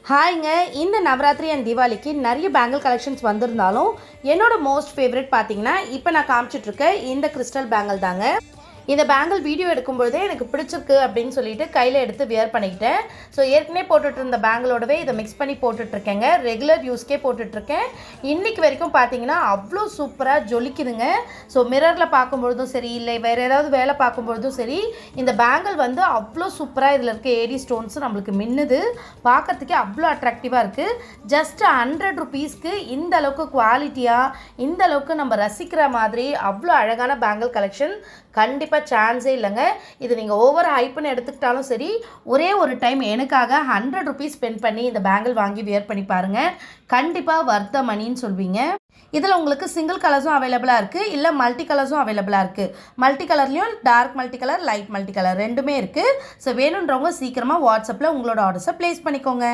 ஹாய்ங்க. இந்த நவராத்திரி அண்ட் தீபாவளிக்கு நிறைய பேங்கிள் கலெக்ஷன்ஸ் வந்திருந்தாலும் என்னோட மோஸ்ட் ஃபேவரட் பார்த்தீங்கன்னா இப்போ நான் காமிச்சிட்ருக்க இந்த கிறிஸ்டல் பேங்கிள் தாங்க. இந்த பேங்கிள் வீடியோ எடுக்கும்போதே எனக்கு பிடிச்சிருக்கு அப்படின்னு சொல்லிட்டு கையில் எடுத்து வியர் பண்ணிக்கிட்டேன். ஸோ ஏற்கனவே போட்டுட்டு இருந்த பேங்கிளோடவே இதை மிக்ஸ் பண்ணி போட்டுட்ருக்கேங்க. ரெகுலர் யூஸ்க்கே போட்டுட்ருக்கேன். இன்றைக்கி வரைக்கும் பார்த்தீங்கன்னா அவ்வளோ சூப்பராக ஜொலிக்குதுங்க. ஸோ மிரரில் பார்க்கும்பொழுதும் சரி, இல்லை வேறு ஏதாவது வேலை பார்க்கும்பொழுதும் சரி, இந்த பேங்கிள் வந்து அவ்வளோ சூப்பராக இதில் இருக்க ஏடி ஸ்டோன்ஸ் நம்மளுக்கு மின்னுது. பார்க்கறதுக்கே அவ்வளோ அட்ராக்டிவாக இருக்குது. ஜஸ்ட் 100 ருபீஸ்க்கு இந்த அளவுக்கு குவாலிட்டியாக, இந்த அளவுக்கு நம்ம ரசிக்கிற மாதிரி அவ்வளோ அழகான பேங்கிள் கலெக்ஷன் கண்டிப்பாக சான்ஸே இல்லைங்க. இது நீங்கள் ஓவர் ஹைப்புன்னு எடுத்துக்கிட்டாலும் சரி, ஒரே ஒரு டைம் எனக்காக 100 ருபீஸ் ஸ்பெண்ட் பண்ணி இந்த பேங்கிள் வாங்கி வியர் பண்ணி பாருங்கள். கண்டிப்பாக வர்த்த மணின்னு சொல்வீங்க. இதில் உங்களுக்கு சிங்கிள் கலர்ஸும் அவைலபிளாக இருக்குது, இல்லை மல்டி கலர்ஸும் அவைலபிளாக இருக்குது. மல்டி கலர்லேயும் dark multi colour, light multi colour ரெண்டுமே இருக்குது. ஸோ வேணுன்றவங்க சீக்கிரமாக வாட்ஸ்அப்பில் உங்களோட ஆர்டர்ஸை ப்ளேஸ் பண்ணிக்கோங்க.